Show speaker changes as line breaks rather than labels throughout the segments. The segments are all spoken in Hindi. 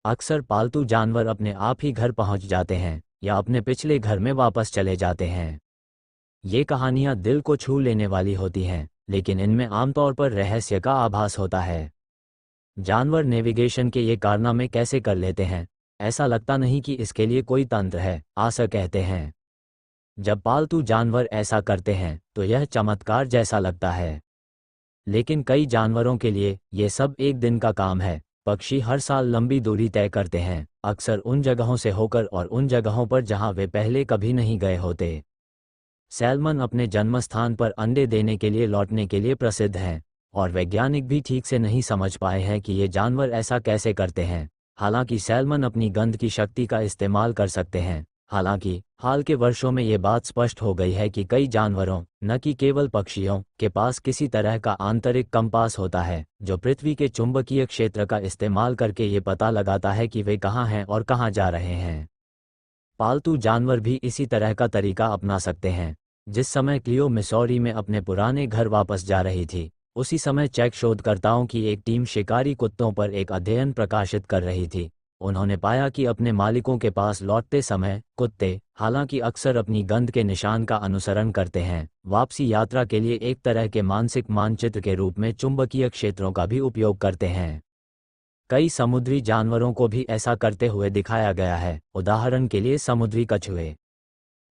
अक्सर पालतू जानवर अपने आप ही घर पहुंच जाते हैं या अपने पिछले घर में वापस चले जाते हैं। ये कहानियां दिल को छू लेने वाली होती हैं, लेकिन इनमें आमतौर पर रहस्य का आभास होता है। जानवर नेविगेशन के ये कारनामे कैसे कर लेते हैं? ऐसा लगता नहीं कि इसके लिए कोई तंत्र है, आशा कहते हैं। जब पालतू जानवर ऐसा करते हैं तो यह चमत्कार जैसा लगता है, लेकिन कई जानवरों के लिए ये सब एक दिन का काम है। पक्षी हर साल लंबी दूरी तय करते हैं, अक्सर उन जगहों से होकर और उन जगहों पर जहां वे पहले कभी नहीं गए होते। सैल्मन अपने जन्मस्थान पर अंडे देने के लिए लौटने के लिए प्रसिद्ध हैं, और वैज्ञानिक भी ठीक से नहीं समझ पाए हैं कि ये जानवर ऐसा कैसे करते हैं। हालांकि सैल्मन अपनी गंध की शक्ति का इस्तेमाल कर सकते हैं। हालांकि हाल के वर्षों में ये बात स्पष्ट हो गई है कि कई जानवरों, न कि केवल पक्षियों, के पास किसी तरह का आंतरिक कंपास होता है जो पृथ्वी के चुंबकीय क्षेत्र का इस्तेमाल करके ये पता लगाता है कि वे कहाँ हैं और कहाँ जा रहे हैं। पालतू जानवर भी इसी तरह का तरीका अपना सकते हैं। जिस समय क्लियो मिसौरी में अपने पुराने घर वापस जा रही थी, उसी समय चेक शोधकर्ताओं की एक टीम शिकारी कुत्तों पर एक अध्ययन प्रकाशित कर रही थी। उन्होंने पाया कि अपने मालिकों के पास लौटते समय कुत्ते, हालांकि अक्सर अपनी गंध के निशान का अनुसरण करते हैं, वापसी यात्रा के लिए एक तरह के मानसिक मानचित्र के रूप में चुंबकीय क्षेत्रों का भी उपयोग करते हैं। कई समुद्री जानवरों को भी ऐसा करते हुए दिखाया गया है, उदाहरण के लिए समुद्री कछुए।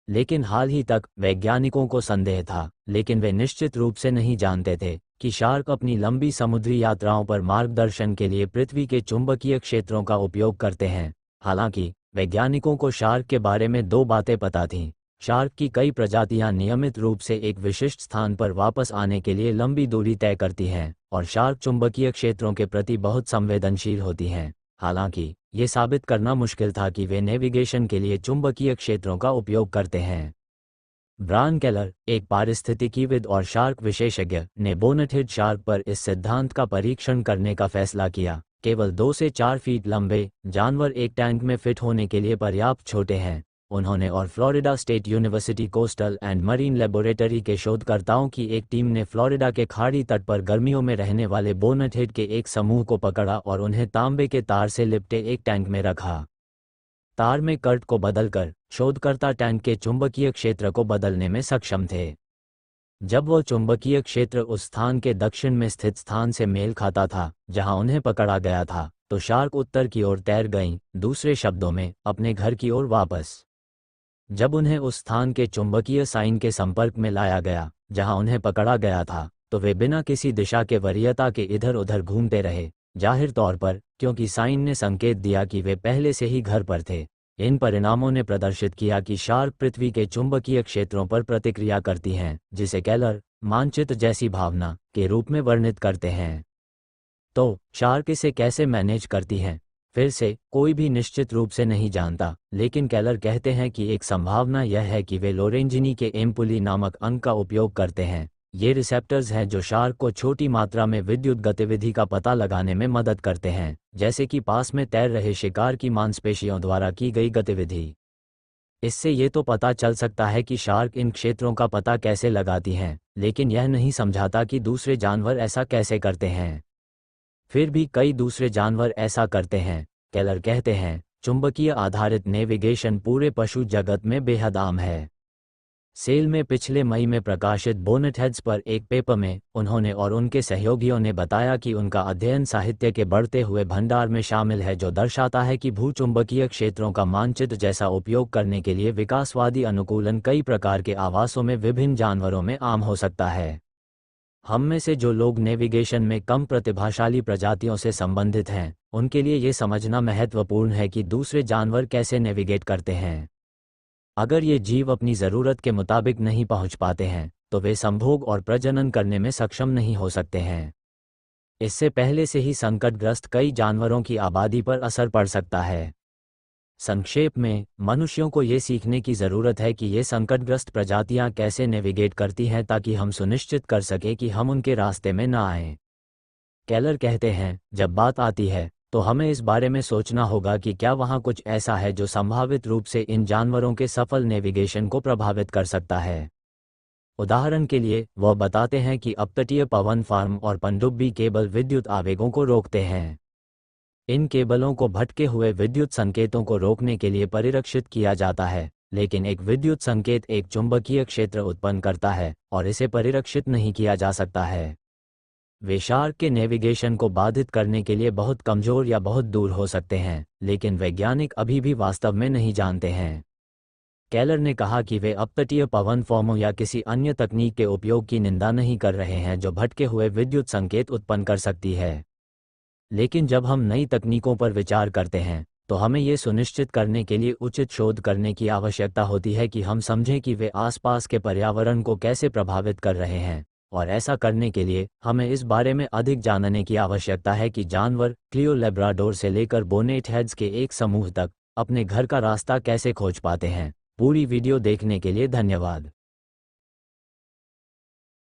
लेकिन हाल ही तक वैज्ञानिकों को संदेह था, लेकिन वे निश्चित रूप से नहीं जानते थे कि शार्क अपनी लंबी समुद्री यात्राओं पर मार्गदर्शन के लिए पृथ्वी के चुंबकीय क्षेत्रों का उपयोग करते हैं। हालांकि वैज्ञानिकों को शार्क के बारे में दो बातें पता थीं। शार्क की कई प्रजातियां नियमित रूप से एक विशिष्ट स्थान पर वापस आने के लिए लंबी दूरी तय करती हैं, और शार्क चुंबकीय क्षेत्रों के प्रति बहुत संवेदनशील होती हैं। हालांकि ये साबित करना मुश्किल था कि वे नेविगेशन के लिए चुंबकीय क्षेत्रों का उपयोग करते हैं। ब्रायन केलर, एक पारिस्थितिकीविद और शार्क विशेषज्ञ, ने बोनेटेड शार्क पर इस सिद्धांत का परीक्षण करने का फैसला किया। केवल 2 से 4 फीट लंबे जानवर एक टैंक में फिट होने के लिए पर्याप्त छोटे हैं। उन्होंने और Florida state university coastal and marine laboratory के शोधकर्ताओं की एक टीम ने फ्लोरिडा के खाड़ी तट पर गर्मियों में रहने वाले बोनेटेड के एक समूह को पकड़ा और उन्हें तांबे के तार से लिपटे एक टैंक में रखा। तार में कर्ट को बदलकर शोधकर्ता टैंक के चुंबकीय क्षेत्र को बदलने में सक्षम थे। जब वह चुंबकीय क्षेत्र उस स्थान के दक्षिण में स्थित स्थान से मेल खाता था जहां उन्हें पकड़ा गया था, तो शार्क उत्तर की ओर तैर गईं, दूसरे शब्दों में अपने घर की ओर वापस। जब उन्हें उस स्थान के चुंबकीय साइन के संपर्क में लाया गया जहां उन्हें पकड़ा गया था, तो वे बिना किसी दिशा के वरीयता के इधर उधर घूमते रहे, जाहिर तौर पर क्योंकि साइन ने संकेत दिया कि वे पहले से ही घर पर थे। इन परिणामों ने प्रदर्शित किया कि शार्क पृथ्वी के चुंबकीय क्षेत्रों पर प्रतिक्रिया करती हैं, जिसे केलर मानचित्र जैसी भावना के रूप में वर्णित करते हैं। तो शार्क इसे कैसे मैनेज करती हैं? फिर से कोई भी निश्चित रूप से नहीं जानता, लेकिन केलर कहते हैं कि एक संभावना यह है कि वे लोरेंजिनी के एम्पुली नामक अंग का उपयोग करते हैं। ये रिसेप्टर्स हैं जो शार्क को छोटी मात्रा में विद्युत गतिविधि का पता लगाने में मदद करते हैं, जैसे कि पास में तैर रहे शिकार की मांसपेशियों द्वारा की गई गतिविधि। इससे ये तो पता चल सकता है कि शार्क इन क्षेत्रों का पता कैसे लगाती हैं, लेकिन यह नहीं समझाता कि दूसरे जानवर ऐसा कैसे करते हैं। फिर भी कई दूसरे जानवर ऐसा करते हैं। केलर कहते हैं, चुंबकीय आधारित नेविगेशन पूरे पशु जगत में बेहद आम है। सेल में पिछले मई में प्रकाशित बोनेटेड्स पर एक पेपर में उन्होंने और उनके सहयोगियों ने बताया कि उनका अध्ययन साहित्य के बढ़ते हुए भंडार में शामिल है जो दर्शाता है कि भूचुंबकीय क्षेत्रों का मानचित्र जैसा उपयोग करने के लिए विकासवादी अनुकूलन कई प्रकार के आवासों में विभिन्न जानवरों में आम हो सकता है। हम में से जो लोग नेविगेशन में कम प्रतिभाशाली प्रजातियों से संबंधित हैं, उनके लिए ये समझना महत्वपूर्ण है कि दूसरे जानवर कैसे नेविगेट करते हैं। अगर ये जीव अपनी ज़रूरत के मुताबिक नहीं पहुंच पाते हैं, तो वे संभोग और प्रजनन करने में सक्षम नहीं हो सकते हैं। इससे पहले से ही संकटग्रस्त कई जानवरों की आबादी पर असर पड़ सकता है। संक्षेप में, मनुष्यों को ये सीखने की ज़रूरत है कि ये संकटग्रस्त प्रजातियां कैसे नेविगेट करती हैं ताकि हम सुनिश्चित कर सकें कि हम उनके रास्ते में ना आएं। केलर कहते हैं, जब बात आती है तो हमें इस बारे में सोचना होगा कि क्या वहाँ कुछ ऐसा है जो संभावित रूप से इन जानवरों के सफल नेविगेशन को प्रभावित कर सकता है। उदाहरण के लिए, वह बताते हैं कि अपतटीय पवन फार्म और पनडुब्बी केबल विद्युत आवेगों को रोकते हैं। इन केबलों को भटके हुए विद्युत संकेतों को रोकने के लिए परिरक्षित किया जाता है, लेकिन एक विद्युत संकेत एक चुंबकीय क्षेत्र उत्पन्न करता है और इसे परिरक्षित नहीं किया जा सकता है। वे शार्क के नेविगेशन को बाधित करने के लिए बहुत कमजोर या बहुत दूर हो सकते हैं, लेकिन वैज्ञानिक अभी भी वास्तव में नहीं जानते हैं। केलर ने कहा कि वे अपतटीय पवन फॉर्मों या किसी अन्य तकनीक के उपयोग की निंदा नहीं कर रहे हैं जो भटके हुए विद्युत संकेत उत्पन्न कर सकती है। लेकिन जब हम नई तकनीकों पर विचार करते हैं, तो हमें ये सुनिश्चित करने के लिए उचित शोध करने की आवश्यकता होती है कि हम समझें कि वे आसपास के पर्यावरण को कैसे प्रभावित कर रहे हैं, और ऐसा करने के लिए हमें इस बारे में अधिक जानने की आवश्यकता है कि जानवर क्लियो लैब्राडोर से लेकर बोनेट हेड्स के एक समूह तक अपने घर का रास्ता कैसे खोज पाते हैं। पूरी वीडियो देखने के लिए धन्यवाद।